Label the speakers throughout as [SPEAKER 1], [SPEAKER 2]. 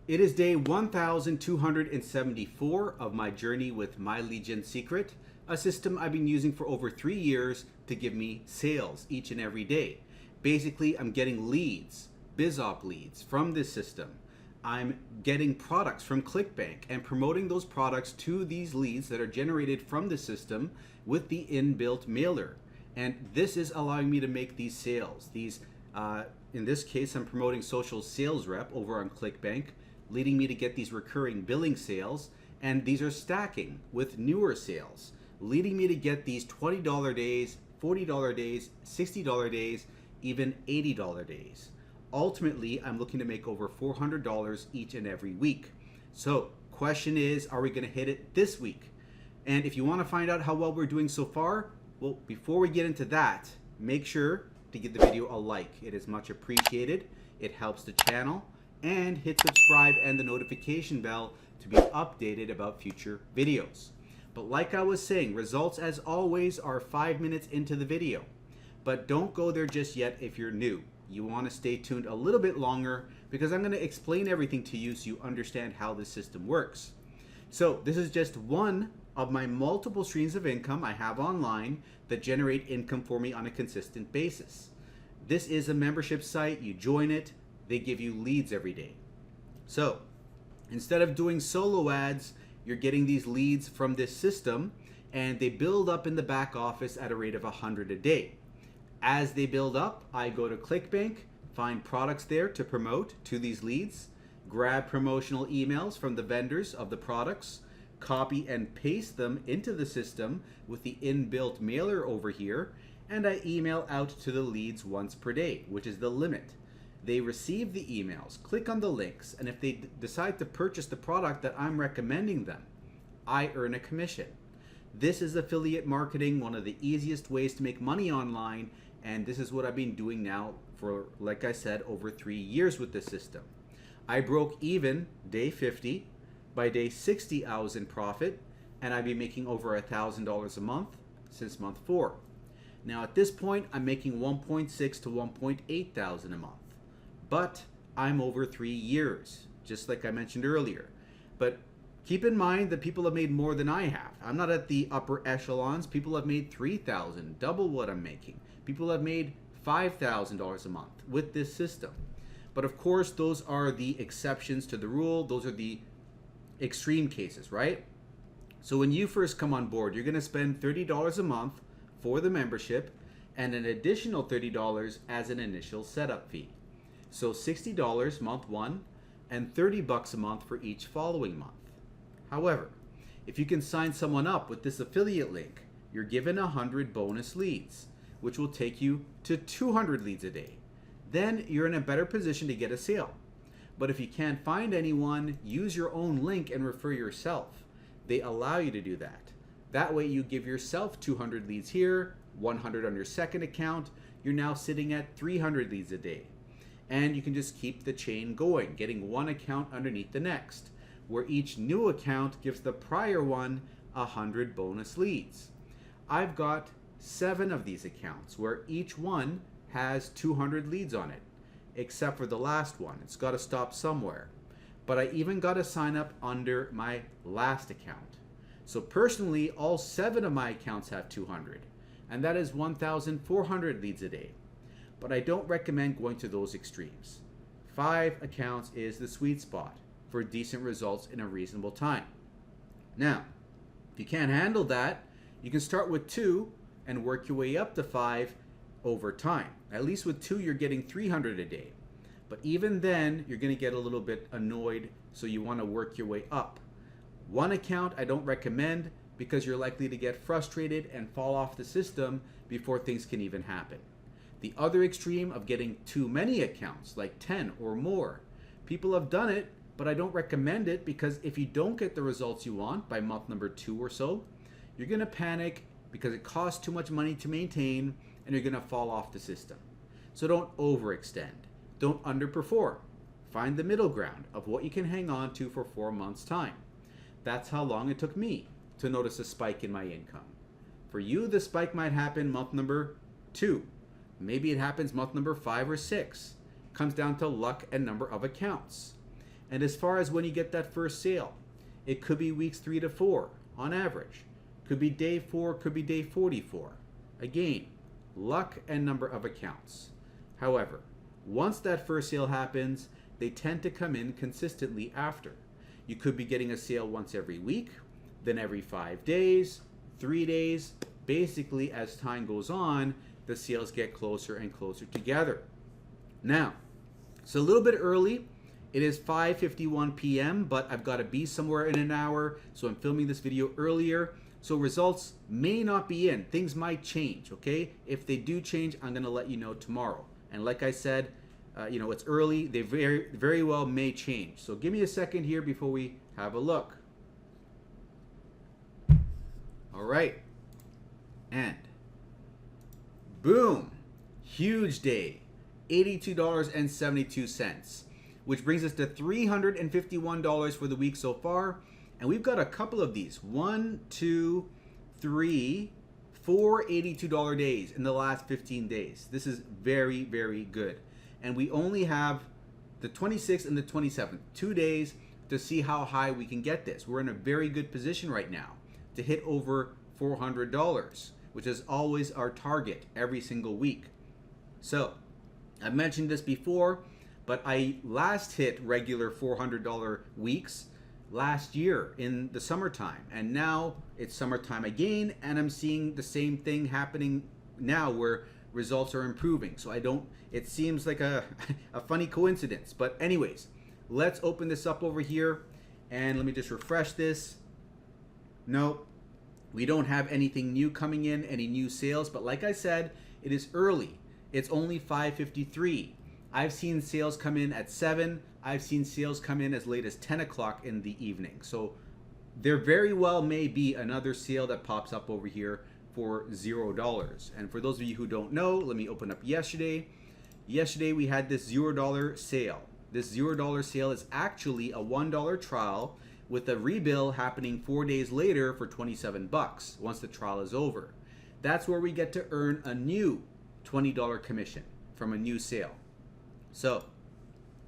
[SPEAKER 1] It is day 1274 of my journey with My Legion Secret, a system I've been using for over 3 years to give me sales each and every day. Basically, I'm getting leads, BizOp leads from this system. I'm getting products from Clickbank and promoting those products to these leads that are generated from the system with the inbuilt mailer. And this is allowing me to make these sales. In this case, I'm promoting social sales rep over on Clickbank, leading me to get these recurring billing sales, and these are stacking with newer sales, leading me to get these $20 days, $40 days, $60 days, even $80 days. Ultimately, I'm looking to make over $400 each and every week. So, question is, are we going to hit it this week? And if you want to find out how well we're doing so far, well, before we get into that, make sure to give the video a like. It is much appreciated. It helps the channel. And hit subscribe and the notification bell to be updated about future videos. But like I was saying, results as always are 5 minutes into the video. But don't go there just yet if you're new. You want to stay tuned a little bit longer because I'm going to explain everything to you so you understand how this system works. So this is just one of my multiple streams of income I have online that generate income for me on a consistent basis. This is a membership site. You join it. They give you leads every day. So instead of doing solo ads, you're getting these leads from this system and they build up in the back office at a rate of 100 a day. As they build up, I go to Clickbank, find products there to promote to these leads, grab promotional emails from the vendors of the products, copy and paste them into the system with the inbuilt mailer over here, and I email out to the leads once per day, which is the limit. They receive the emails, click on the links, and if they decide to purchase the product that I'm recommending them, I earn a commission. This is affiliate marketing, one of the easiest ways to make money online, and this is what I've been doing now for, like I said, over 3 years with this system. I broke even day 50. By day 60, I was in profit, and I've been making over $1,000 a month since month 4. Now at this point, I'm making $1.6 to $1.8 thousand a month. But I'm over 3 years, just like I mentioned earlier. But keep in mind that people have made more than I have. I'm not at the upper echelons. People have made $3,000, double what I'm making. People have made $5,000 a month with this system. But of course, those are the exceptions to the rule. Those are the extreme cases, right? So when you first come on board, you're going to spend $30 a month for the membership and an additional $30 as an initial setup fee. So $60 month 1 and $30 a month for each following month. However, if you can sign someone up with this affiliate link, you're given 100 bonus leads, which will take you to 200 leads a day. Then you're in a better position to get a sale. But if you can't find anyone, use your own link and refer yourself. They allow you to do that. That way you give yourself 200 leads here, 100 on your second account. You're now sitting at 300 leads a day. And you can just keep the chain going, getting one account underneath the next, where each new account gives the prior one 100 bonus leads. I've got 7 of these accounts where each one has 200 leads on it, except for the last one. It's got to stop somewhere. But I even got to sign up under my last account. So personally, all 7 of my accounts have 200, and that is 1,400 leads a day. But I don't recommend going to those extremes. 5 accounts is the sweet spot for decent results in a reasonable time. Now, if you can't handle that, you can start with 2 and work your way up to 5 over time. At least with 2, you're getting 300 a day. But even then, you're going to get a little bit annoyed, so you want to work your way up. 1 account I don't recommend because you're likely to get frustrated and fall off the system before things can even happen. The other extreme of getting too many accounts, like 10 or more. People have done it, but I don't recommend it because if you don't get the results you want by month number 2 or so, you're going to panic because it costs too much money to maintain and you're going to fall off the system. So don't overextend. Don't underperform. Find the middle ground of what you can hang on to for 4 months' time. That's how long it took me to notice a spike in my income. For you, the spike might happen month number 2. Maybe it happens month number 5 or 6. Comes down to luck and number of accounts. And as far as when you get that first sale, it could be weeks 3 to 4 on average. Could be day 4, could be day 44. Again, luck and number of accounts. However, once that first sale happens, they tend to come in consistently after. You could be getting a sale once every week, then every 5 days, 3 days. Basically, as time goes on, the sales get closer and closer together. Now, it's a little bit early. It is 5:51 p.m., but I've got to be somewhere in an hour, so I'm filming this video earlier. So results may not be in. Things might change, okay? If they do change, I'm going to let you know tomorrow. And like I said, it's early. They very, very well may change. So give me a second here before we have a look. All right. And boom, huge day, $82.72, which brings us to $351 for the week so far. And we've got a couple of these, 1, 2, 3, 4 $82 days in the last 15 days. This is very, very good. And we only have the 26th and the 27th, 2 days to see how high we can get this. We're in a very good position right now to hit over $400, which is always our target every single week. So I've mentioned this before, but I last hit regular $400 weeks last year in the summertime, and now it's summertime again, and I'm seeing the same thing happening now where results are improving. So it seems like a funny coincidence, but anyways, let's open this up over here and let me just refresh this. Nope, we don't have anything new coming in, any new sales, but like I said, it is early. It's only 5:53. I've seen sales come in at 7. I've seen sales come in as late as 10 o'clock in the evening. So there very well may be another sale that pops up over here for $0. And for those of you who don't know, let me open up yesterday. Yesterday we had this $0 sale. This $0 sale is actually a $1 trial with a rebill happening 4 days later for 27 bucks once the trial is over. That's where we get to earn a new $20 commission from a new sale. So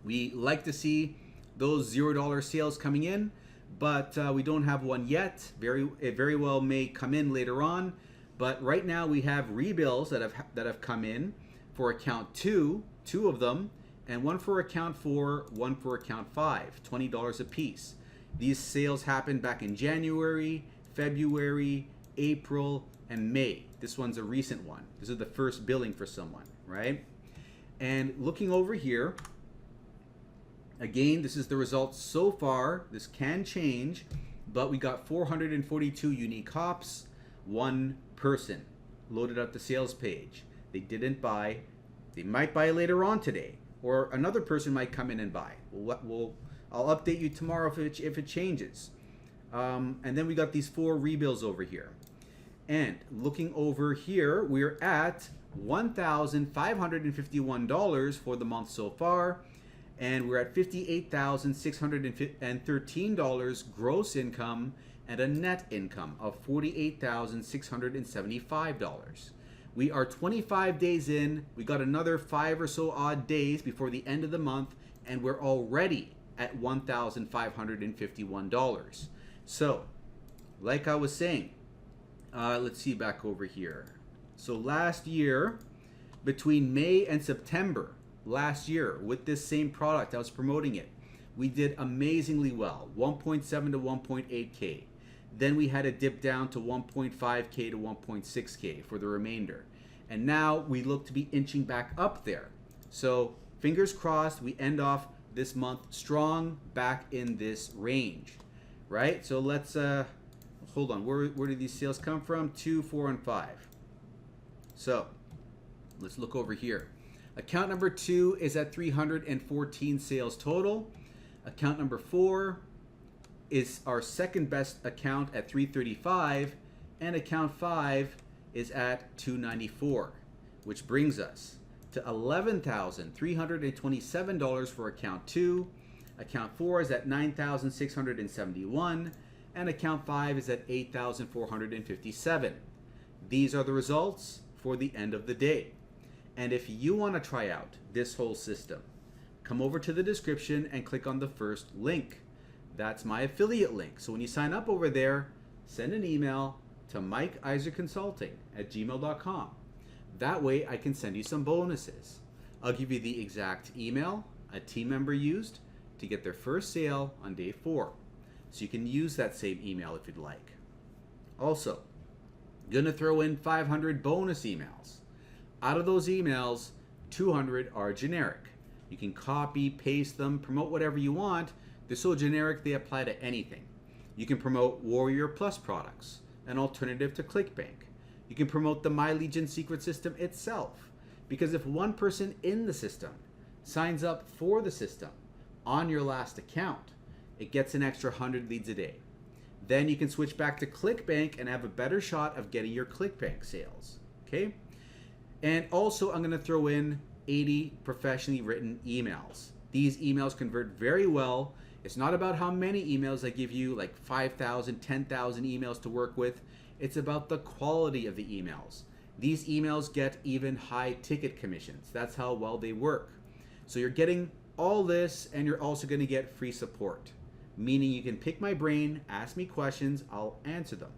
[SPEAKER 1] we like to see those $0 sales coming in, but we don't have one yet. It very well may come in later on, but right now we have rebills that have come in for account 2 of them, and one for account 4, one for account 5, $20 a piece. These sales happened back in January, February, April, and May. This one's a recent one. This is the first billing for someone, right? And looking over here, again, this is the results so far. This can change, but we got 442 unique hops. One person loaded up the sales page. They didn't buy. They might buy later on today, or another person might come in and buy. I'll update you tomorrow if it changes. And then we got these 4 rebills over here. And looking over here, we're at $1,551 for the month so far, and we're at $58,613 gross income and a net income of $48,675. We are 25 days in. We got another 5 or so odd days before the end of the month, and we're already at $1,551. So, like I was saying, let's see back over here. So last year, between May and September last year, with this same product, I was promoting it, we did amazingly well, 1.7 to 1.8K. Then we had a dip down to 1.5K to 1.6K for the remainder. And now we look to be inching back up there. So fingers crossed, we end off this month strong, back in this range, right? So let's, hold on, where did these sales come from? 2, 4, and 5. So let's look over here. Account number 2 is at 314 sales total. Account number 4 is our second best account at 335, and account 5 is at 294, which brings us to $11,327 for account 2. Account 4 is at $9,671, and account 5 is at $8,457. These are the results for the end of the day. And if you want to try out this whole system, come over to the description and click on the first link. That's my affiliate link. So when you sign up over there, send an email to mikeiserconsulting@gmail.com. That way I can send you some bonuses. I'll give you the exact email a team member used to get their first sale on day 4. So you can use that same email if you'd like. Also, I'm gonna throw in 500 bonus emails. Out of those emails, 200 are generic. You can copy, paste them, promote whatever you want. They're so generic they apply to anything. You can promote Warrior Plus products, an alternative to Clickbank. You can promote the My Legion secret system itself, because if one person in the system signs up for the system on your last account, it gets an extra 100 leads a day. Then you can switch back to Clickbank and have a better shot of getting your Clickbank sales. Okay? And also I'm going to throw in 80 professionally written emails. These emails convert very well. It's not about how many emails I give you, like 5,000, 10,000 emails to work with. It's about the quality of the emails. These emails get even high ticket commissions. That's how well they work. So you're getting all this, and you're also going to get free support, meaning you can pick my brain, ask me questions, I'll answer them.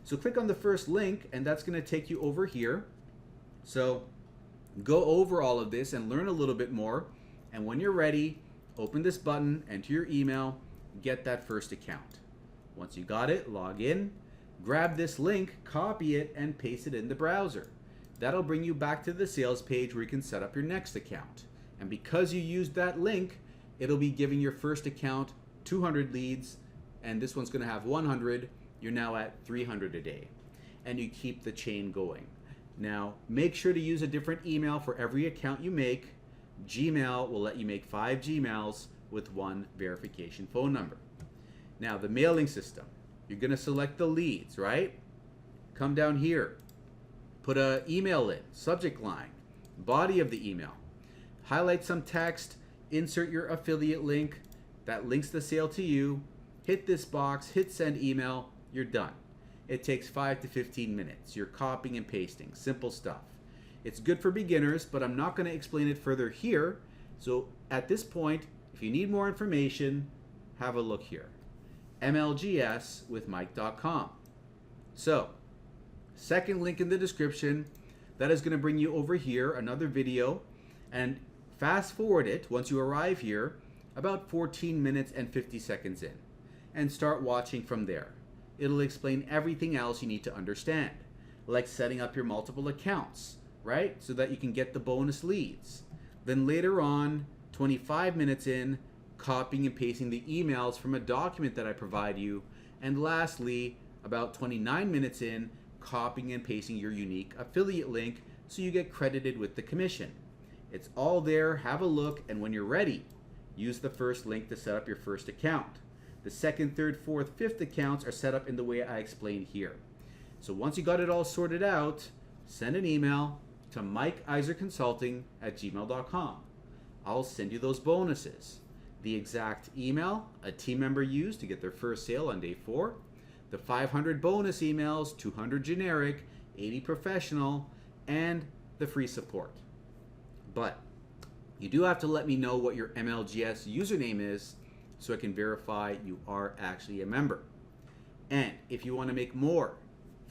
[SPEAKER 1] So click on the first link, and that's going to take you over here. So go over all of this and learn a little bit more. And when you're ready, open this button, enter your email, get that first account. Once you got it, log in, grab this link, copy it, and paste it in the browser. That'll bring you back to the sales page where you can set up your next account. And because you used that link, it'll be giving your first account 200 leads, and this one's going to have 100. You're now at 300 a day, and you keep the chain going. Now, make sure to use a different email for every account you make. Gmail will let you make 5 Gmails with 1 verification phone number. Now, the mailing system. You're going to select the leads, right? Come down here. Put an email in, subject line, body of the email. Highlight some text, insert your affiliate link that links the sale to you. Hit this box, hit send email, you're done. It takes 5 to 15 minutes. You're copying and pasting, simple stuff. It's good for beginners, but I'm not going to explain it further here. So at this point, if you need more information, have a look here. mlgswithmike.com. So, second link in the description, that is going to bring you over here, another video, and fast forward it once you arrive here about 14 minutes and 50 seconds in, and start watching from there. It'll explain everything else you need to understand, like setting up your multiple accounts, right? So that you can get the bonus leads. Then later on, 25 minutes in, copying and pasting the emails from a document that I provide you. And lastly, about 29 minutes in, copying and pasting your unique affiliate link so you get credited with the commission. It's all there, have a look, and when you're ready, use the first link to set up your first account. The second, third, fourth, fifth accounts are set up in the way I explained here. So once you got it all sorted out, send an email to mikeiserconsulting@gmail.com. I'll send you those bonuses. The exact email a team member used to get their first sale on day 4, the 500 bonus emails, 200 generic, 80 professional, and the free support. But you do have to let me know what your MLGS username is so I can verify you are actually a member. And if you want to make more,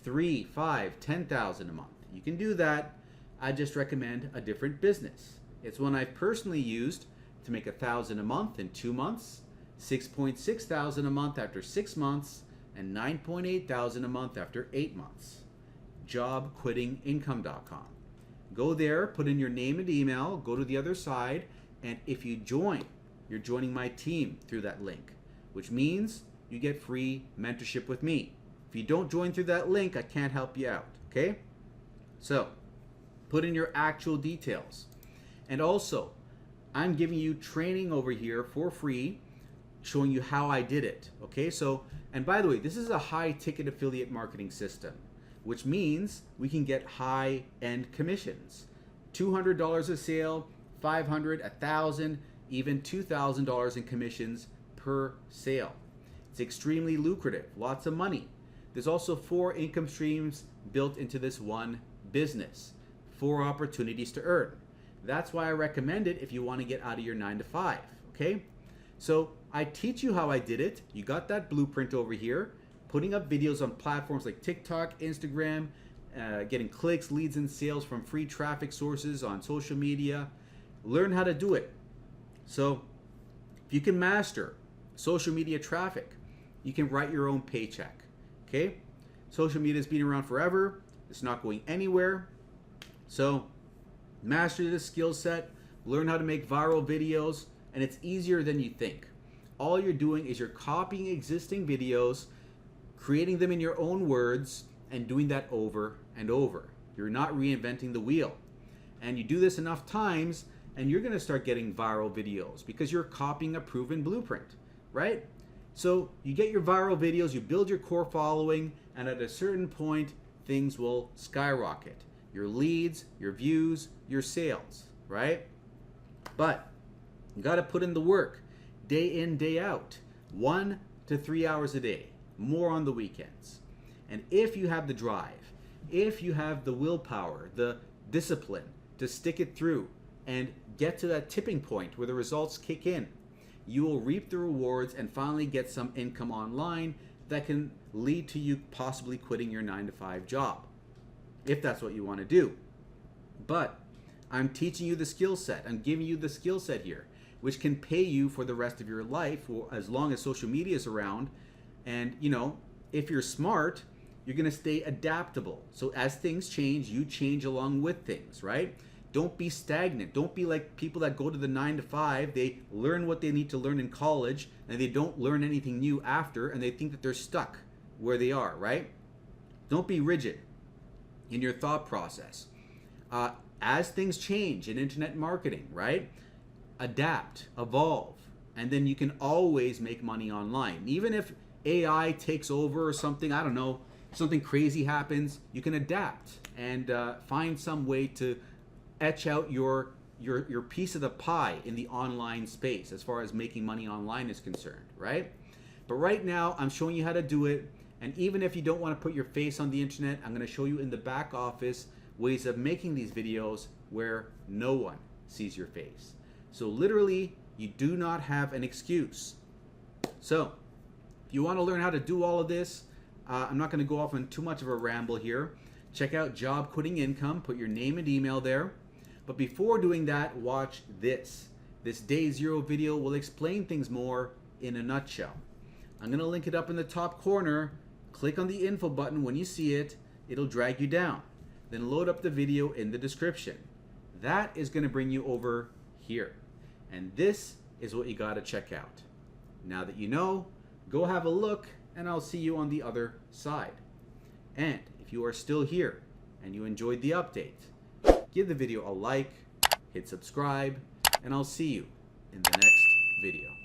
[SPEAKER 1] 3, 5, 10,000 a month, you can do that. I just recommend a different business. It's one I've personally used to make 1,000 a month in 2 months, 6.6 thousand a month after 6 months, and 9.8 thousand a month after 8 months. JobQuittingIncome.com. Go there, put in your name and email, go to the other side, and if you join, you're joining my team through that link, which means you get free mentorship with me. If you don't join through that link, I can't help you out, okay? So, put in your actual details. And also, I'm giving you training over here for free, showing you how I did it, okay? So, and by the way, this is a high ticket affiliate marketing system, which means we can get high-end commissions. $200 a sale, $500, $1,000, even $2,000 in commissions per sale. It's extremely lucrative, lots of money. There's also 4 income streams built into this one business, 4 opportunities to earn. That's why I recommend it if you want to get out of your 9 to 5, okay? So I teach you how I did it. You got that blueprint over here, putting up videos on platforms like TikTok, Instagram, getting clicks, leads, and sales from free traffic sources on social media. Learn how to do it. So if you can master social media traffic, you can write your own paycheck, okay? Social media has been around forever. It's not going anywhere. So master this skill set, learn how to make viral videos, and it's easier than you think. All you're doing is you're copying existing videos, creating them in your own words, and doing that over and over. You're not reinventing the wheel. And you do this enough times, and you're gonna start getting viral videos because you're copying a proven blueprint, right? So you get your viral videos, you build your core following, and at a certain point, things will skyrocket. Your leads, your views, your sales, right? But you gotta put in the work, day in, day out, 1 to 3 hours a day, more on the weekends. And if you have the drive, if you have the willpower, the discipline to stick it through and get to that tipping point where the results kick in, you will reap the rewards and finally get some income online that can lead to you possibly quitting your 9 to 5 job, if that's what you want to do. But I'm teaching you the skill set. I'm giving you the skill set here, which can pay you for the rest of your life or as long as social media is around. And you know, if you're smart, you're going to stay adaptable. So as things change, you change along with things, right? Don't be stagnant. Don't be like people that go to the 9 to 5. They learn what they need to learn in college and they don't learn anything new after, and they think that they're stuck where they are, right? Don't be rigid in your thought process. As things change in internet marketing, right? Adapt, evolve, and then you can always make money online. Even if AI takes over or something, I don't know, something crazy happens, you can adapt and find some way to etch out your piece of the pie in the online space as far as making money online is concerned, right? But right now, I'm showing you how to do it. And even if you don't want to put your face on the internet, I'm going to show you in the back office ways of making these videos where no one sees your face. So literally, you do not have an excuse. So if you want to learn how to do all of this, I'm not going to go off on too much of a ramble here. Check out Job Quitting Income, put your name and email there. But before doing that, watch this. This day 0 video will explain things more in a nutshell. I'm going to link it up in the top corner. Click on the info button when you see it. It'll drag you down. Then load up the video in the description. That is going to bring you over here. And this is what you got to check out. Now that you know, go have a look, and I'll see you on the other side. And if you are still here and you enjoyed the update, give the video a like, hit subscribe, and I'll see you in the next video.